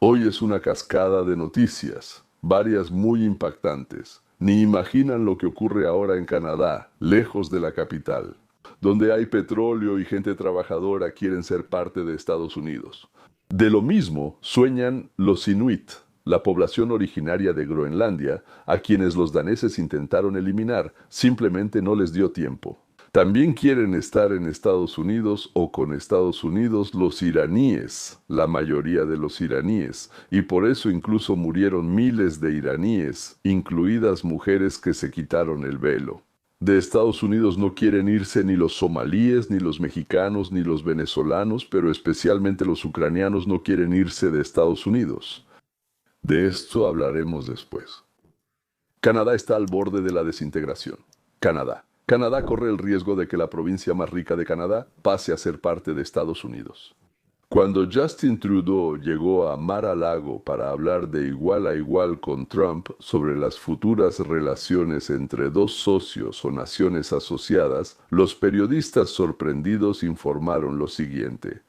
Hoy es una cascada de noticias, varias muy impactantes. Ni imaginan lo que ocurre ahora en Canadá, lejos de la capital. Donde hay petróleo y gente trabajadora quieren ser parte de Estados Unidos. De lo mismo sueñan los Inuit, la población originaria de Groenlandia, a quienes los daneses intentaron eliminar, simplemente no les dio tiempo. También quieren estar en Estados Unidos o con Estados Unidos los iraníes, la mayoría de los iraníes, y por eso incluso murieron miles de iraníes, incluidas mujeres que se quitaron el velo. De Estados Unidos no quieren irse ni los somalíes, ni los mexicanos, ni los venezolanos, pero especialmente los ucranianos no quieren irse de Estados Unidos. De esto hablaremos después. Canadá está al borde de la desintegración. Canadá corre el riesgo de que la provincia más rica de Canadá pase a ser parte de Estados Unidos. Cuando Justin Trudeau llegó a Mar-a-Lago para hablar de igual a igual con Trump sobre las futuras relaciones entre dos socios o naciones asociadas, los periodistas sorprendidos informaron lo siguiente.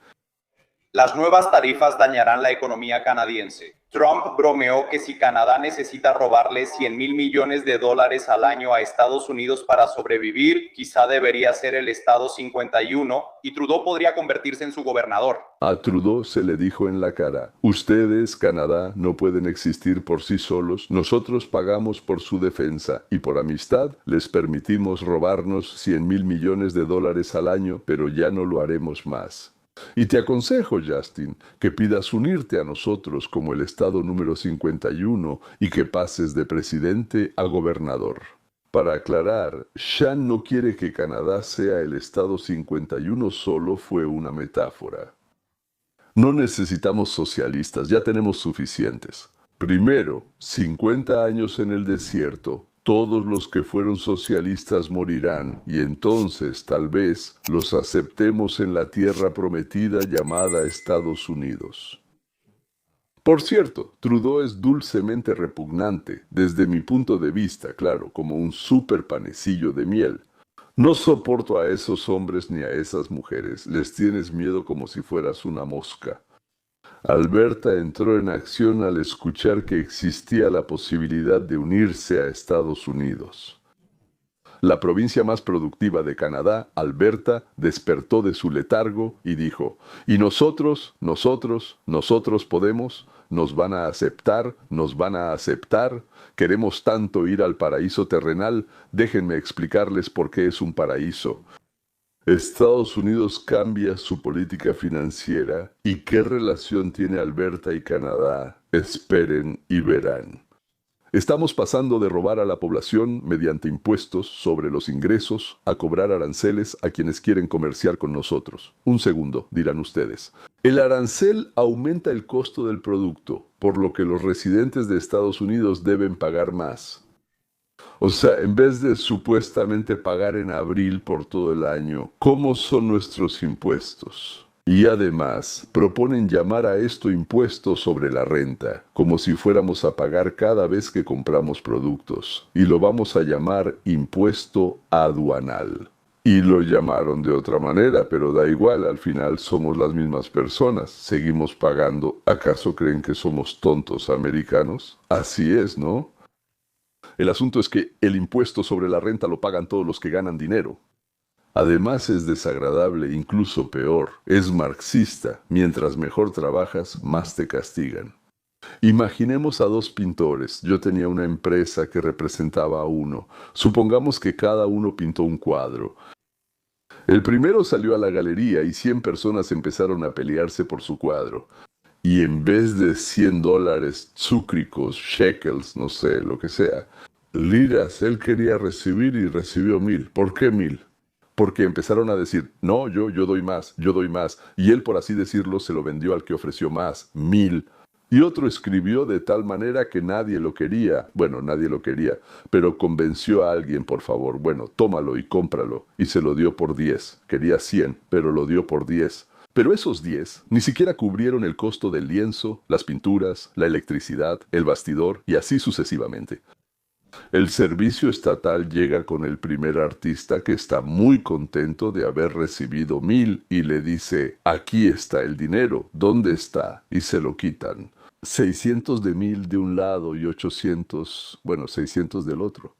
Las nuevas tarifas dañarán la economía canadiense. Trump bromeó que si Canadá necesita robarle 100,000 millones de dólares al año a Estados Unidos para sobrevivir, quizá debería ser el Estado 51 y Trudeau podría convertirse en su gobernador. A Trudeau se le dijo en la cara, ustedes, Canadá, no pueden existir por sí solos, nosotros pagamos por su defensa y por amistad les permitimos robarnos 100,000 millones de dólares al año, pero ya no lo haremos más. Y te aconsejo, Justin, que pidas unirte a nosotros como el Estado número 51 y que pases de presidente a gobernador. Para aclarar, Sean no quiere que Canadá sea el Estado 51, solo fue una metáfora. No necesitamos socialistas, ya tenemos suficientes. Primero, 50 años en el desierto. Todos los que fueron socialistas morirán, y entonces, tal vez, los aceptemos en la tierra prometida llamada Estados Unidos. Por cierto, Trudeau es dulcemente repugnante, desde mi punto de vista, claro, como un súper panecillo de miel. No soporto a esos hombres ni a esas mujeres, les tienes miedo como si fueras una mosca. Alberta entró en acción al escuchar que existía la posibilidad de unirse a Estados Unidos. La provincia más productiva de Canadá, Alberta, despertó de su letargo y dijo, ¿y nosotros podemos? ¿Nos van a aceptar? ¿Nos van a aceptar? Queremos tanto ir al paraíso terrenal, déjenme explicarles por qué es un paraíso. Estados Unidos cambia su política financiera. ¿Y qué relación tiene Alberta y Canadá? Esperen y verán. Estamos pasando de robar a la población mediante impuestos sobre los ingresos a cobrar aranceles a quienes quieren comerciar con nosotros. Un segundo, dirán ustedes. El arancel aumenta el costo del producto, por lo que los residentes de Estados Unidos deben pagar más. O sea, en vez de supuestamente pagar en abril por todo el año, ¿cómo son nuestros impuestos? Y además, proponen llamar a esto impuesto sobre la renta, como si fuéramos a pagar cada vez que compramos productos. Y lo vamos a llamar impuesto aduanal. Y lo llamaron de otra manera, pero da igual, al final somos las mismas personas, seguimos pagando. ¿Acaso creen que somos tontos americanos? Así es, ¿no? El asunto es que el impuesto sobre la renta lo pagan todos los que ganan dinero. Además es desagradable, incluso peor, es marxista. Mientras mejor trabajas, más te castigan. Imaginemos a dos pintores. Yo tenía una empresa que representaba a uno. Supongamos que cada uno pintó un cuadro. El primero salió a la galería y 100 personas empezaron a pelearse por su cuadro. Y en vez de $100 chúcricos, shekels, no sé, lo que sea, liras, él quería recibir y recibió 1,000. ¿Por qué 1,000? Porque empezaron a decir, no, yo doy más, yo doy más. Y él, por así decirlo, se lo vendió al que ofreció más, 1,000. Y otro escribió de tal manera que nadie lo quería. Bueno, nadie lo quería, pero convenció a alguien, por favor. Bueno, tómalo y cómpralo. Y se lo dio por 10. Quería 100, pero lo dio por 10. Pero esos 10 ni siquiera cubrieron el costo del lienzo, las pinturas, la electricidad, el bastidor y así sucesivamente. El servicio estatal llega con el primer artista que está muy contento de haber recibido 1,000 y le dice, aquí está el dinero, ¿dónde está? Y se lo quitan. 600 de 1000 de un lado y 800, bueno, 600 del otro.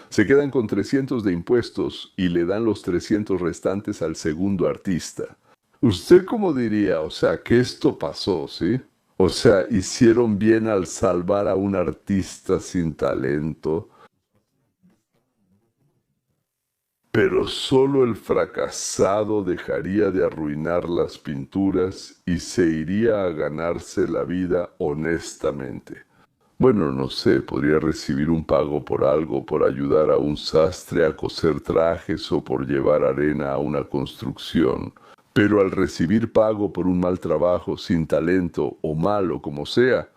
Se quedan con 300 de impuestos y le dan los 300 restantes al segundo artista. ¿Usted cómo diría? O sea, que esto pasó, ¿sí? O sea, hicieron bien al salvar a un artista sin talento, pero solo el fracasado dejaría de arruinar las pinturas y se iría a ganarse la vida honestamente. Bueno, no sé, podría recibir un pago por algo, por ayudar a un sastre a coser trajes o por llevar arena a una construcción. Pero al recibir pago por un mal trabajo, sin talento o malo como sea,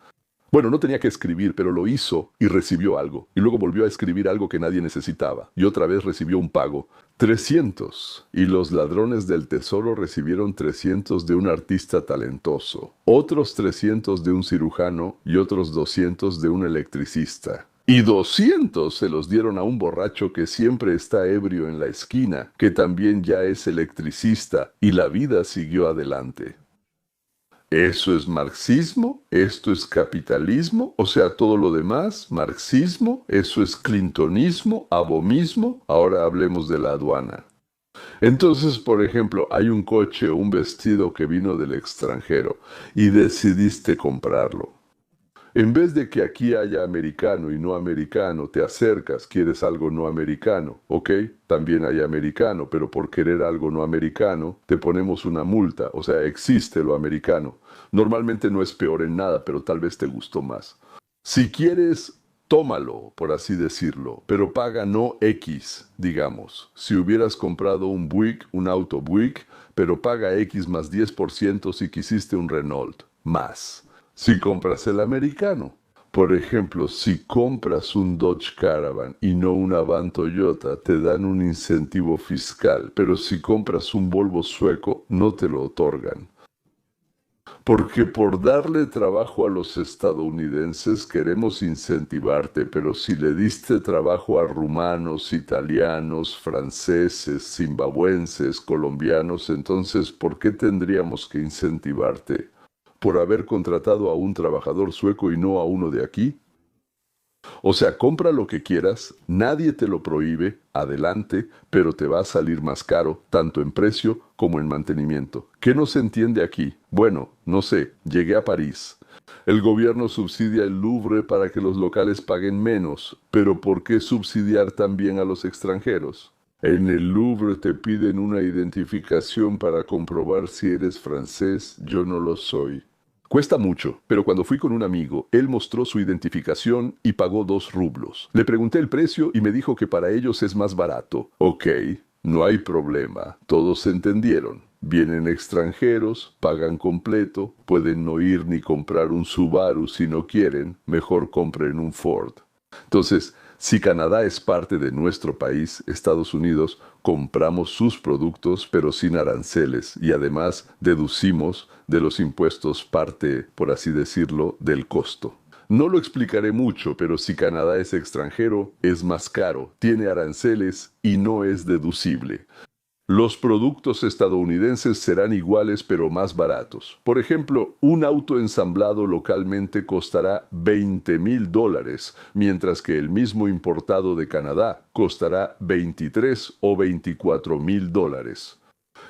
bueno, no tenía que escribir, pero lo hizo y recibió algo. Y luego volvió a escribir algo que nadie necesitaba. Y otra vez recibió un pago. 300. Y los ladrones del tesoro recibieron 300 de un artista talentoso. Otros 300 de un cirujano y otros 200 de un electricista. Y 200 se los dieron a un borracho que siempre está ebrio en la esquina, que también ya es electricista, y la vida siguió adelante. ¿Eso es marxismo? ¿Esto es capitalismo? O sea, todo lo demás, marxismo, eso es clintonismo, abomismo. Ahora hablemos de la aduana. Entonces, por ejemplo, hay un coche o un vestido que vino del extranjero y decidiste comprarlo. En vez de que aquí haya americano y no americano, te acercas, quieres algo no americano, ok, también hay americano, pero por querer algo no americano, te ponemos una multa, o sea, existe lo americano. Normalmente no es peor en nada, pero tal vez te gustó más. Si quieres, tómalo, por así decirlo, pero paga no X, digamos. Si hubieras comprado un Buick, un auto Buick, pero paga X más 10% si quisiste un Renault, más. Si compras el americano. Por ejemplo, si compras un Dodge Caravan y no una van Toyota, te dan un incentivo fiscal, pero si compras un Volvo sueco, no te lo otorgan. Porque por darle trabajo a los estadounidenses queremos incentivarte, pero si le diste trabajo a rumanos, italianos, franceses, zimbabuenses, colombianos, entonces ¿por qué tendríamos que incentivarte? ¿Por haber contratado a un trabajador sueco y no a uno de aquí? O sea, compra lo que quieras, nadie te lo prohíbe, adelante, pero te va a salir más caro, tanto en precio como en mantenimiento. ¿Qué no se entiende aquí? Bueno, no sé, llegué a París. El gobierno subsidia el Louvre para que los locales paguen menos, pero ¿por qué subsidiar también a los extranjeros? En el Louvre te piden una identificación para comprobar si eres francés, yo no lo soy. Cuesta mucho, pero cuando fui con un amigo, él mostró su identificación y pagó 2 rublos. Le pregunté el precio y me dijo que para ellos es más barato. Ok, no hay problema, todos entendieron. Vienen extranjeros, pagan completo, pueden no ir ni comprar un Subaru si no quieren, mejor compren un Ford. Entonces, si Canadá es parte de nuestro país, Estados Unidos, compramos sus productos pero sin aranceles y además deducimos de los impuestos parte, por así decirlo, del costo. No lo explicaré mucho, pero si Canadá es extranjero, es más caro, tiene aranceles y no es deducible. Los productos estadounidenses serán iguales pero más baratos. Por ejemplo, un auto ensamblado localmente costará $20,000, mientras que el mismo importado de Canadá costará 23 o $24,000.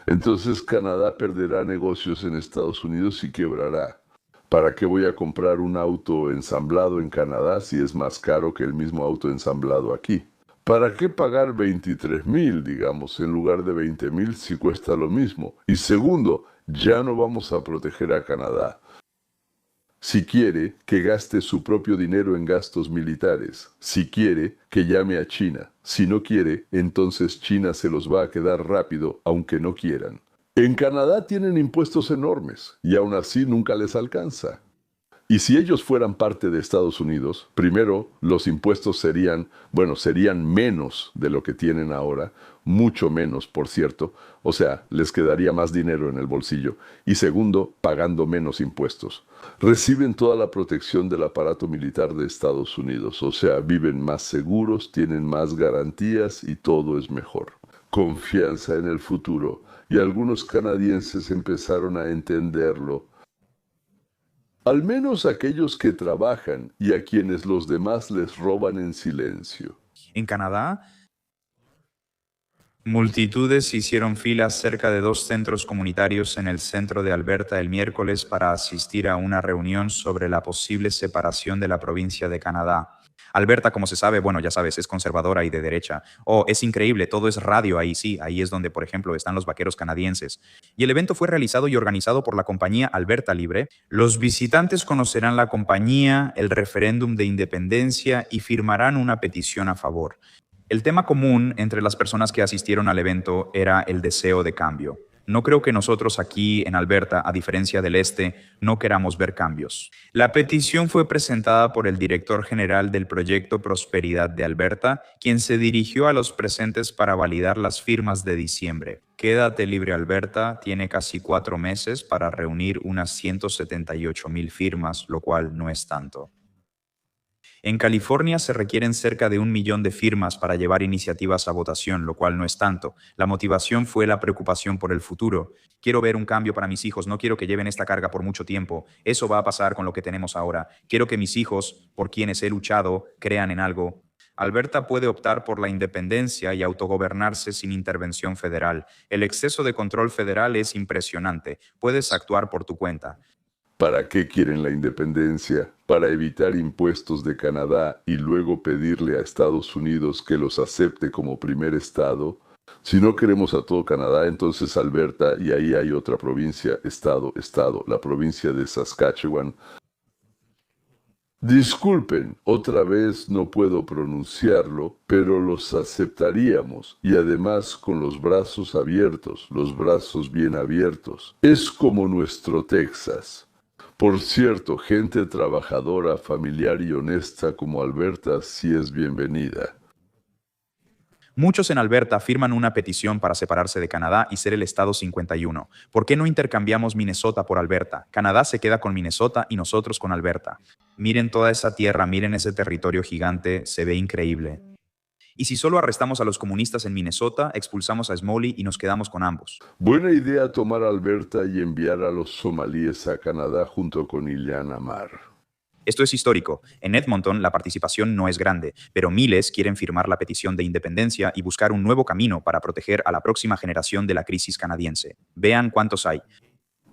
Entonces Canadá perderá negocios en Estados Unidos y quebrará. ¿Para qué voy a comprar un auto ensamblado en Canadá si es más caro que el mismo auto ensamblado aquí? ¿Para qué pagar 23,000, digamos, en lugar de 20,000 si cuesta lo mismo? Y segundo, ya no vamos a proteger a Canadá. Si quiere, que gaste su propio dinero en gastos militares. Si quiere, que llame a China. Si no quiere, entonces China se los va a quedar rápido, aunque no quieran. En Canadá tienen impuestos enormes, y aún así nunca les alcanza. Y si ellos fueran parte de Estados Unidos, primero, los impuestos serían, bueno, serían menos de lo que tienen ahora, mucho menos, por cierto, o sea, les quedaría más dinero en el bolsillo. Y segundo, pagando menos impuestos. Reciben toda la protección del aparato militar de Estados Unidos, o sea, viven más seguros, tienen más garantías y todo es mejor. Confianza en el futuro. Y algunos canadienses empezaron a entenderlo. Al menos aquellos que trabajan y a quienes los demás les roban en silencio. En Canadá, multitudes hicieron filas cerca de 2 centros comunitarios en el centro de Alberta el miércoles para asistir a una reunión sobre la posible separación de la provincia de Canadá. Alberta, como se sabe, bueno, ya sabes, es conservadora y de derecha. Oh, es increíble, todo es radio ahí, sí, ahí es donde, por ejemplo, están los vaqueros canadienses. Y el evento fue realizado y organizado por la compañía Alberta Libre. Los visitantes conocerán la compañía, el referéndum de independencia y firmarán una petición a favor. El tema común entre las personas que asistieron al evento era el deseo de cambio. No creo que nosotros aquí en Alberta, a diferencia del este, no queramos ver cambios. La petición fue presentada por el director general del proyecto Prosperidad de Alberta, quien se dirigió a los presentes para validar las firmas de diciembre. Quédate Libre Alberta tiene casi 4 meses para reunir unas 178,000 firmas, lo cual no es tanto. En California se requieren cerca de 1 millón de firmas para llevar iniciativas a votación, lo cual no es tanto. La motivación fue la preocupación por el futuro. Quiero ver un cambio para mis hijos, no quiero que lleven esta carga por mucho tiempo. Eso va a pasar con lo que tenemos ahora. Quiero que mis hijos, por quienes he luchado, crean en algo. Alberta puede optar por la independencia y autogobernarse sin intervención federal. El exceso de control federal es impresionante. Puedes actuar por tu cuenta. ¿Para qué quieren la independencia? ¿Para evitar impuestos de Canadá y luego pedirle a Estados Unidos que los acepte como primer estado? Si no queremos a todo Canadá, entonces Alberta, y ahí hay otra provincia, estado, la provincia de Saskatchewan. Disculpen, otra vez no puedo pronunciarlo, pero los aceptaríamos, y además con los brazos abiertos, los brazos bien abiertos. Es como nuestro Texas. Por cierto, gente trabajadora, familiar y honesta como Alberta sí es bienvenida. Muchos en Alberta firman una petición para separarse de Canadá y ser el Estado 51. ¿Por qué no intercambiamos Minnesota por Alberta? Canadá se queda con Minnesota y nosotros con Alberta. Miren toda esa tierra, miren ese territorio gigante, se ve increíble. Y si solo arrestamos a los comunistas en Minnesota, expulsamos a Smalley y nos quedamos con ambos. Buena idea tomar Alberta y enviar a los somalíes a Canadá junto con Ilhan Omar. Esto es histórico. En Edmonton la participación no es grande, pero miles quieren firmar la petición de independencia y buscar un nuevo camino para proteger a la próxima generación de la crisis canadiense. Vean cuántos hay.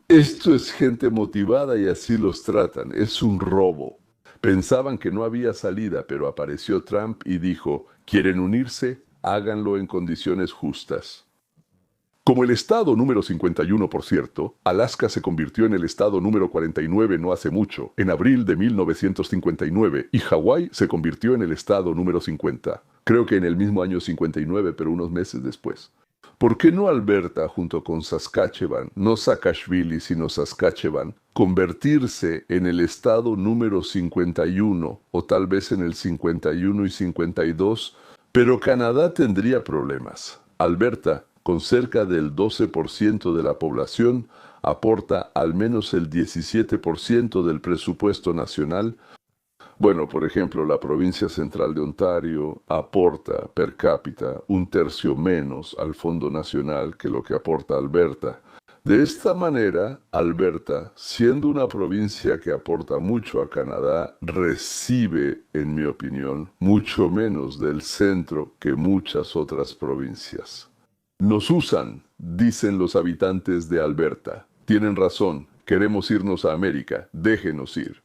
Esto es gente motivada y así los tratan. Es un robo. Pensaban que no había salida, pero apareció Trump y dijo, ¿quieren unirse? Háganlo en condiciones justas. Como el estado número 51, por cierto, Alaska se convirtió en el estado número 49 no hace mucho, en abril de 1959, y Hawái se convirtió en el estado número 50. Creo que en el mismo año 59, pero unos meses después. ¿Por qué no Alberta, junto con Saskatchewan, no Saakashvili, sino Saskatchewan, convertirse en el estado número 51, o tal vez en el 51 y 52? Pero Canadá tendría problemas. Alberta, con cerca del 12% de la población, aporta al menos el 17% del presupuesto nacional. Bueno, por ejemplo, la provincia central de Ontario aporta per cápita 1/3 menos al Fondo Nacional que lo que aporta Alberta. De esta manera, Alberta, siendo una provincia que aporta mucho a Canadá, recibe, en mi opinión, mucho menos del centro que muchas otras provincias. Nos usan, dicen los habitantes de Alberta. Tienen razón, queremos irnos a América, déjenos ir.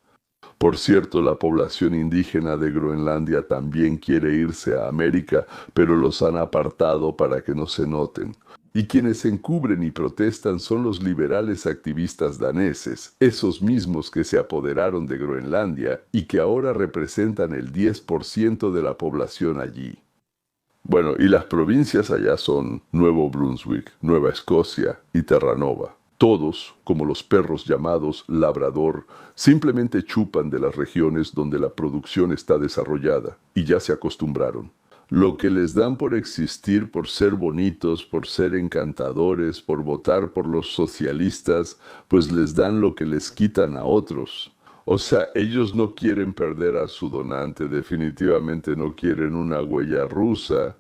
Por cierto, la población indígena de Groenlandia también quiere irse a América, pero los han apartado para que no se noten. Y quienes se encubren y protestan son los liberales activistas daneses, esos mismos que se apoderaron de Groenlandia y que ahora representan el 10% de la población allí. Bueno, y las provincias allá son Nuevo Brunswick, Nueva Escocia y Terranova. Todos, como los perros llamados labrador, simplemente chupan de las regiones donde la producción está desarrollada y ya se acostumbraron. Lo que les dan por existir, por ser bonitos, por ser encantadores, por votar por los socialistas, pues les dan lo que les quitan a otros. O sea, ellos no quieren perder a su donante, definitivamente no quieren una huella rusa.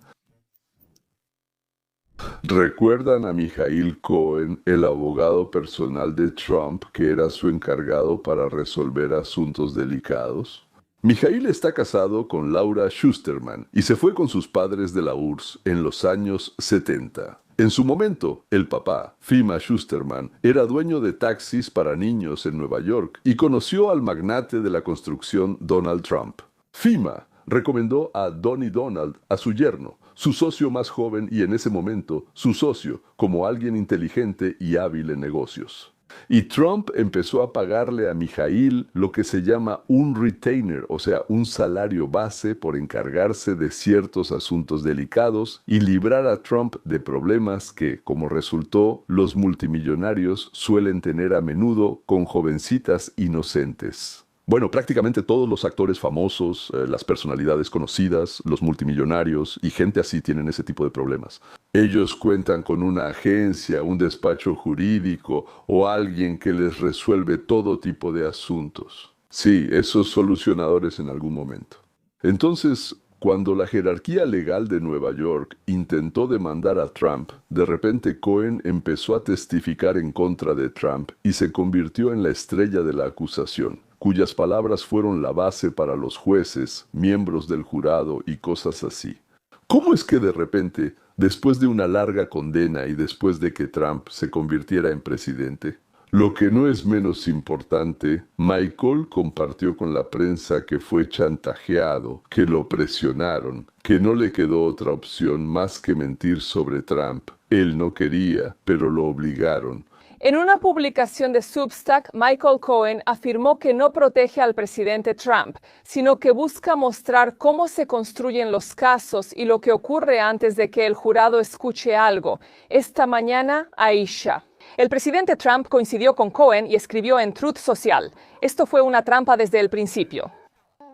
¿Recuerdan a Mijail Cohen, el abogado personal de Trump, que era su encargado para resolver asuntos delicados? Mijail está casado con Laura Schusterman y se fue con sus padres de la URSS en los años 70. En su momento, el papá, Fima Schusterman, era dueño de taxis para niños en Nueva York y conoció al magnate de la construcción Donald Trump. Fima recomendó a Donnie Donald a su yerno, su socio más joven y en ese momento su socio, como alguien inteligente y hábil en negocios. Y Trump empezó a pagarle a Mijail lo que se llama un retainer, o sea, un salario base por encargarse de ciertos asuntos delicados y librar a Trump de problemas que, como resultó, los multimillonarios suelen tener a menudo con jovencitas inocentes. Bueno, prácticamente todos los actores famosos, las personalidades conocidas, los multimillonarios y gente así tienen ese tipo de problemas. Ellos cuentan con una agencia, un despacho jurídico o alguien que les resuelve todo tipo de asuntos. Sí, esos solucionadores en algún momento. Entonces, cuando la jerarquía legal de Nueva York intentó demandar a Trump, de repente Cohen empezó a testificar en contra de Trump y se convirtió en la estrella de la acusación, cuyas palabras fueron la base para los jueces, miembros del jurado y cosas así. ¿Cómo es que de repente, después de una larga condena y después de que Trump se convirtiera en presidente, lo que no es menos importante, Michael compartió con la prensa que fue chantajeado, que lo presionaron, que no le quedó otra opción más que mentir sobre Trump? Él no quería, pero lo obligaron. En una publicación de Substack, Michael Cohen afirmó que no protege al presidente Trump, sino que busca mostrar cómo se construyen los casos y lo que ocurre antes de que el jurado escuche algo. Esta mañana, Aisha. El presidente Trump coincidió con Cohen y escribió en Truth Social: esto fue una trampa desde el principio.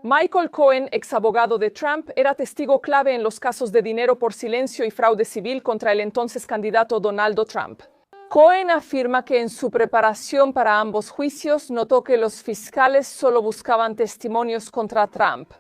Michael Cohen, ex abogado de Trump, era testigo clave en los casos de dinero por silencio y fraude civil contra el entonces candidato Donald Trump. Cohen afirma que en su preparación para ambos juicios notó que los fiscales solo buscaban testimonios contra Trump.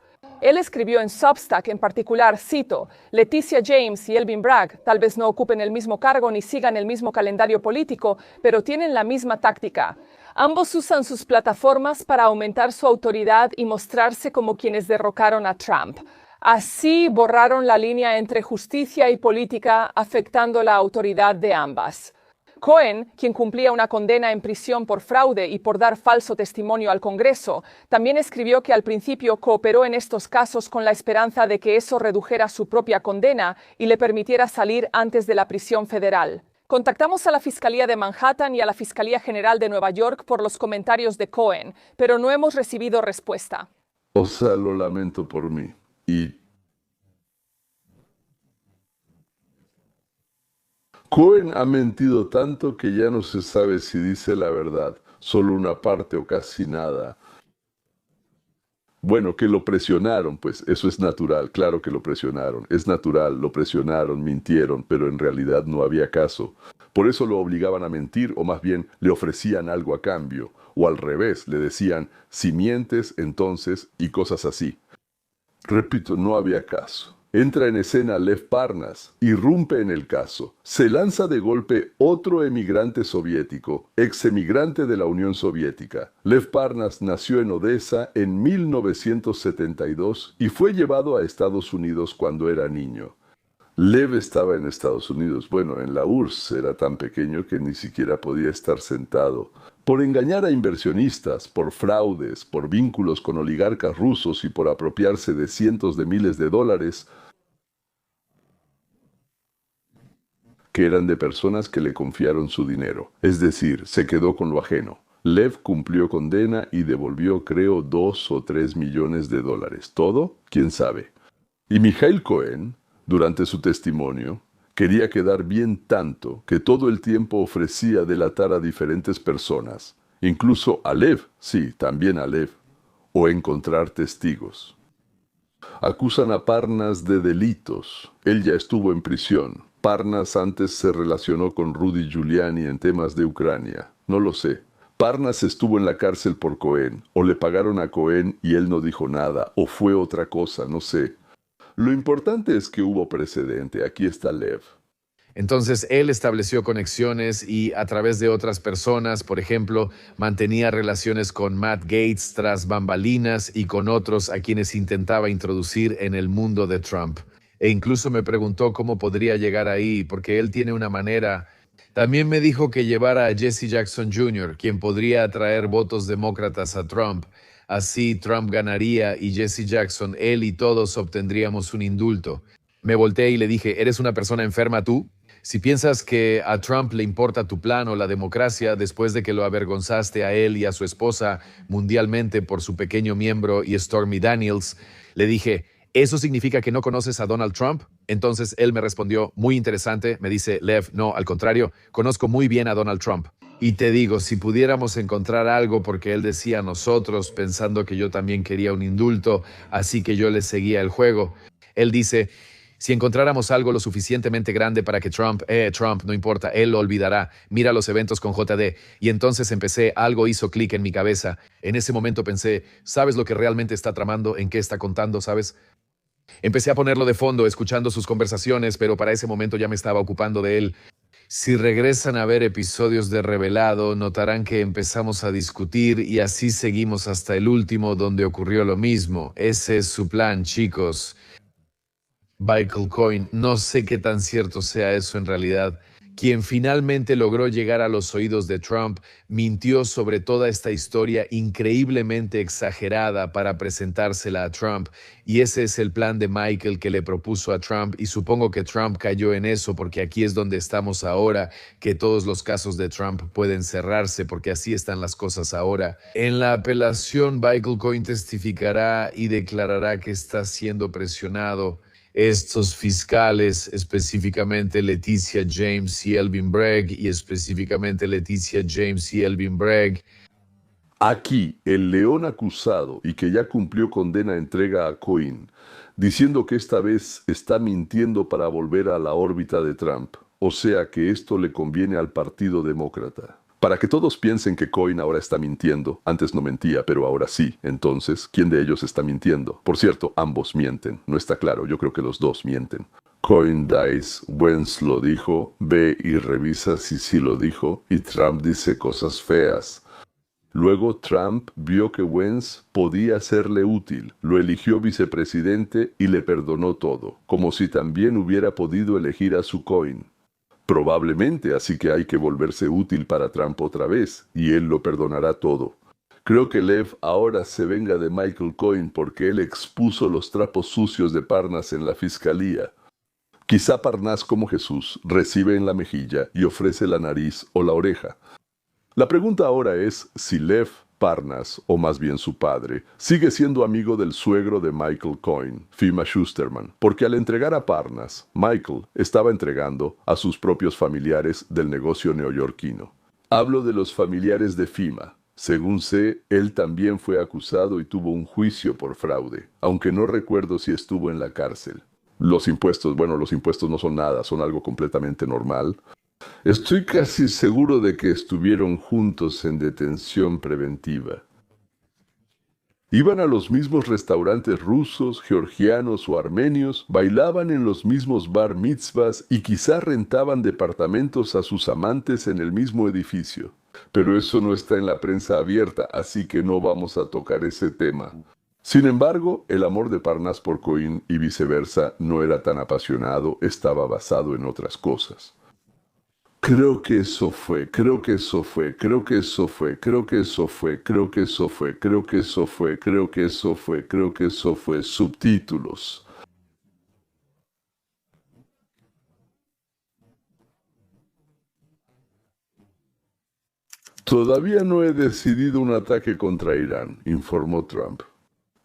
Él escribió en Substack, en particular, cito: Leticia James y Elvin Bragg tal vez no ocupen el mismo cargo ni sigan el mismo calendario político, pero tienen la misma táctica. Ambos usan sus plataformas para aumentar su autoridad y mostrarse como quienes derrocaron a Trump. Así borraron la línea entre justicia y política, afectando la autoridad de ambas. Cohen, quien cumplía una condena en prisión por fraude y por dar falso testimonio al Congreso, también escribió que al principio cooperó en estos casos con la esperanza de que eso redujera su propia condena y le permitiera salir antes de la prisión federal. Contactamos a la Fiscalía de Manhattan y a la Fiscalía General de Nueva York por los comentarios de Cohen, pero no hemos recibido respuesta. O sea, lo lamento por mí. Y Cohen ha mentido tanto que ya no se sabe si dice la verdad, solo una parte o casi nada. Bueno, que lo presionaron, pues eso es natural, claro que lo presionaron, es natural, lo presionaron, mintieron, pero en realidad no había caso. Por eso lo obligaban a mentir, o más bien le ofrecían algo a cambio, o al revés, le decían, si mientes, entonces, y cosas así. Repito, no había caso. Entra en escena Lev Parnas, irrumpe en el caso. Se lanza de golpe otro emigrante soviético, ex-emigrante de la Unión Soviética. Lev Parnas nació en Odessa en 1972 y fue llevado a Estados Unidos cuando era niño. Lev estaba en Estados Unidos, bueno, en la URSS, era tan pequeño que ni siquiera podía estar sentado. Por engañar a inversionistas, por fraudes, por vínculos con oligarcas rusos y por apropiarse de cientos de miles de dólares, que eran de personas que le confiaron su dinero. Es decir, se quedó con lo ajeno. Lev cumplió condena y devolvió, creo, 2 o 3 millones de dólares. ¿Todo? ¿Quién sabe? Y Mijail Cohen, durante su testimonio, quería quedar bien tanto que todo el tiempo ofrecía delatar a diferentes personas, incluso a Lev, sí, también a Lev, o encontrar testigos. Acusan a Parnas de delitos. Él ya estuvo en prisión. Parnas antes se relacionó con Rudy Giuliani en temas de Ucrania. No lo sé. Parnas estuvo en la cárcel por Cohen, o le pagaron a Cohen y él no dijo nada, o fue otra cosa, no sé. Lo importante es que hubo precedente. Aquí está Lev. Entonces, él estableció conexiones y a través de otras personas, por ejemplo, mantenía relaciones con Matt Gaetz tras bambalinas y con otros a quienes intentaba introducir en el mundo de Trump. E incluso me preguntó cómo podría llegar ahí, porque él tiene una manera. También me dijo que llevara a Jesse Jackson Jr., quien podría atraer votos demócratas a Trump. Así Trump ganaría y Jesse Jackson, él y todos obtendríamos un indulto. Me volteé y le dije, ¿eres una persona enferma tú? Si piensas que a Trump le importa tu plan o la democracia después de que lo avergonzaste a él y a su esposa mundialmente por su pequeño miembro y Stormy Daniels, le dije, ¿eso significa que no conoces a Donald Trump? Entonces él me respondió, muy interesante, me dice, Lev, no, al contrario, conozco muy bien a Donald Trump. Y te digo, si pudiéramos encontrar algo, porque él decía a nosotros, pensando que yo también quería un indulto, así que yo le seguía el juego. Él dice, si encontráramos algo lo suficientemente grande para que Trump, no importa, él lo olvidará. Mira los eventos con JD. Y entonces algo hizo clic en mi cabeza. En ese momento pensé, ¿sabes lo que realmente está tramando? ¿En qué está contando? ¿Sabes? Empecé a ponerlo de fondo, escuchando sus conversaciones, pero para ese momento ya me estaba ocupando de él. Si regresan a ver episodios de Revelado, notarán que empezamos a discutir y así seguimos hasta el último donde ocurrió lo mismo. Ese es su plan, chicos. Michael Cohen, no sé qué tan cierto sea eso en realidad. Quien finalmente logró llegar a los oídos de Trump, mintió sobre toda esta historia increíblemente exagerada para presentársela a Trump. Y ese es el plan de Michael que le propuso a Trump, y supongo que Trump cayó en eso porque aquí es donde estamos ahora, que todos los casos de Trump pueden cerrarse porque así están las cosas ahora. En la apelación, Michael Cohen testificará y declarará que está siendo presionado. Estos fiscales, específicamente Leticia James y Elvin Bragg, Aquí, el león acusado y que ya cumplió condena entrega a Cohen, diciendo que esta vez está mintiendo para volver a la órbita de Trump, o sea que esto le conviene al Partido Demócrata. Para que todos piensen que Cohen ahora está mintiendo, antes no mentía, pero ahora sí, entonces, ¿quién de ellos está mintiendo? Por cierto, ambos mienten, no está claro, yo creo que los dos mienten. Cohen dice, Wentz lo dijo, ve y revisa si sí lo dijo, y Trump dice cosas feas. Luego Trump vio que Wentz podía serle útil, lo eligió vicepresidente y le perdonó todo, como si también hubiera podido elegir a su Cohen. Probablemente, así que hay que volverse útil para Trump otra vez, y él lo perdonará todo. Creo que Lev ahora se venga de Michael Cohen porque él expuso los trapos sucios de Parnas en la fiscalía. Quizá Parnas, como Jesús, recibe en la mejilla y ofrece la nariz o la oreja. La pregunta ahora es si Lev Parnas, o más bien su padre, sigue siendo amigo del suegro de Michael Cohen, Fima Schusterman, porque al entregar a Parnas, Michael estaba entregando a sus propios familiares del negocio neoyorquino. Hablo de los familiares de Fima. Según sé, él también fue acusado y tuvo un juicio por fraude, aunque no recuerdo si estuvo en la cárcel. Los impuestos no son nada, son algo completamente normal. Estoy casi seguro de que estuvieron juntos en detención preventiva. Iban a los mismos restaurantes rusos, georgianos o armenios, bailaban en los mismos bar mitzvahs y quizá rentaban departamentos a sus amantes en el mismo edificio. Pero eso no está en la prensa abierta, así que no vamos a tocar ese tema. Sin embargo, el amor de Parnas por Cohen y viceversa no era tan apasionado, estaba basado en otras cosas. Creo que eso fue, subtítulos. Todavía no he decidido un ataque contra Irán, informó Trump.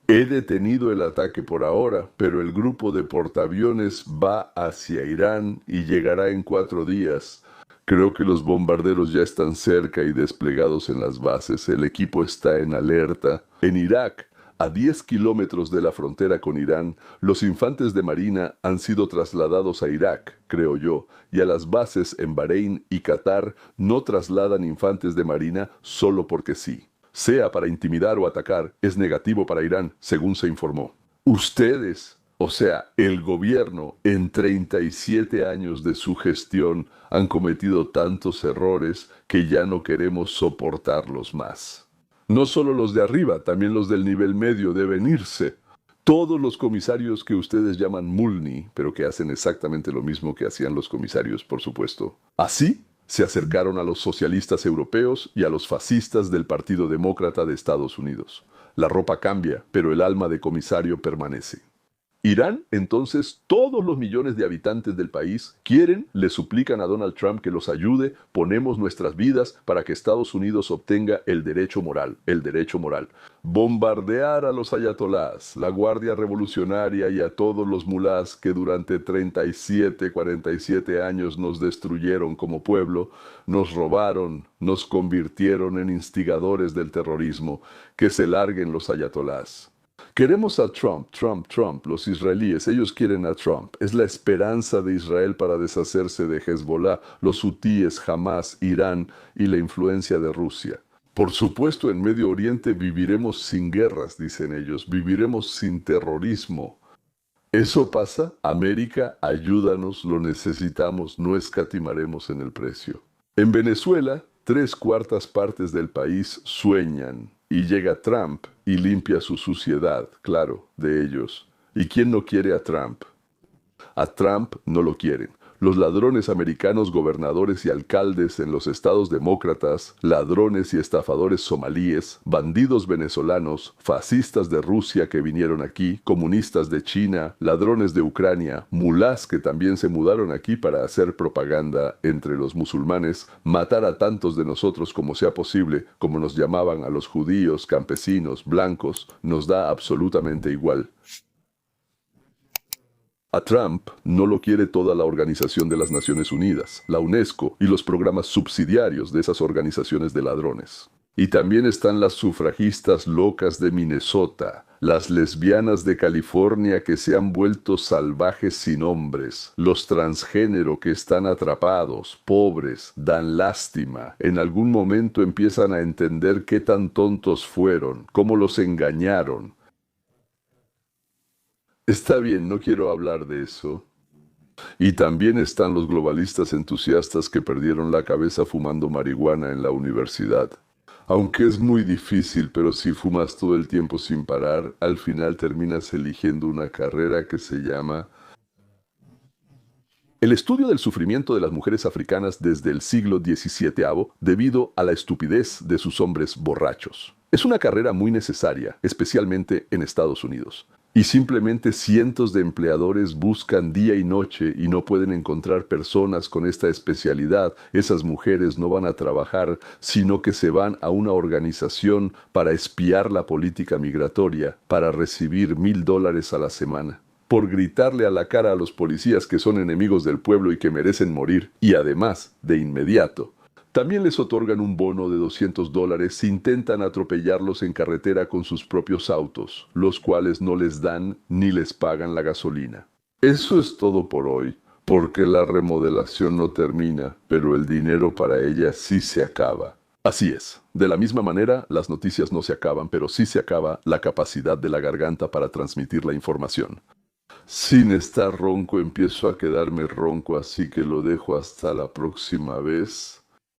He detenido el ataque por ahora, pero el grupo de portaaviones va hacia Irán y llegará en 4 días. Creo que los bombarderos ya están cerca y desplegados en las bases. El equipo está en alerta. En Irak, a 10 kilómetros de la frontera con Irán, los infantes de marina han sido trasladados a Irak, creo yo, y a las bases en Bahrein y Qatar no trasladan infantes de marina solo porque sí. Sea para intimidar o atacar, es negativo para Irán, según se informó. Ustedes, O sea, el gobierno en 37 años de su gestión han cometido tantos errores que ya no queremos soportarlos más. No solo los de arriba, también los del nivel medio deben irse. Todos los comisarios que ustedes llaman Mulney, pero que hacen exactamente lo mismo que hacían los comisarios, por supuesto. Así se acercaron a los socialistas europeos y a los fascistas del Partido Demócrata de Estados Unidos. La ropa cambia, pero el alma de comisario permanece. Irán, entonces, todos los millones de habitantes del país quieren, le suplican a Donald Trump que los ayude, ponemos nuestras vidas para que Estados Unidos obtenga el derecho moral, bombardear a los ayatolás, la Guardia Revolucionaria y a todos los mulás que durante 47 años nos destruyeron como pueblo, nos robaron, nos convirtieron en instigadores del terrorismo, que se larguen los ayatolás. Queremos a Trump, los israelíes, ellos quieren a Trump. Es la esperanza de Israel para deshacerse de Hezbollah, los hutíes, Hamas, Irán y la influencia de Rusia. Por supuesto, en Medio Oriente viviremos sin guerras, dicen ellos, viviremos sin terrorismo. ¿Eso pasa? América, ayúdanos, lo necesitamos, no escatimaremos en el precio. En Venezuela, 3/4 partes del país sueñan. Y llega Trump y limpia su suciedad, claro, de ellos. ¿Y quién no quiere a Trump? A Trump no lo quieren. Los ladrones americanos, gobernadores y alcaldes en los estados demócratas, ladrones y estafadores somalíes, bandidos venezolanos, fascistas de Rusia que vinieron aquí, comunistas de China, ladrones de Ucrania, mulás que también se mudaron aquí para hacer propaganda entre los musulmanes, matar a tantos de nosotros como sea posible, como nos llamaban a los judíos, campesinos, blancos, nos da absolutamente igual. A Trump no lo quiere toda la Organización de las Naciones Unidas, la UNESCO y los programas subsidiarios de esas organizaciones de ladrones. Y también están las sufragistas locas de Minnesota, las lesbianas de California que se han vuelto salvajes sin hombres, los transgénero que están atrapados, pobres, dan lástima, en algún momento empiezan a entender qué tan tontos fueron, cómo los engañaron. Está bien, no quiero hablar de eso. Y también están los globalistas entusiastas que perdieron la cabeza fumando marihuana en la universidad. Aunque es muy difícil, pero si fumas todo el tiempo sin parar, al final terminas eligiendo una carrera que se llama... El estudio del sufrimiento de las mujeres africanas desde el siglo XVII debido a la estupidez de sus hombres borrachos. Es una carrera muy necesaria, especialmente en Estados Unidos. Y simplemente cientos de empleadores buscan día y noche y no pueden encontrar personas con esta especialidad. Esas mujeres no van a trabajar, sino que se van a una organización para espiar la política migratoria, para recibir $1,000 a la semana. Por gritarle a la cara a los policías que son enemigos del pueblo y que merecen morir. Y además, de inmediato, también les otorgan un bono de $200 si intentan atropellarlos en carretera con sus propios autos, los cuales no les dan ni les pagan la gasolina. Eso es todo por hoy, porque la remodelación no termina, pero el dinero para ella sí se acaba. Así es. De la misma manera, las noticias no se acaban, pero sí se acaba la capacidad de la garganta para transmitir la información. Sin estar ronco, empiezo a quedarme ronco, así que lo dejo hasta la próxima vez.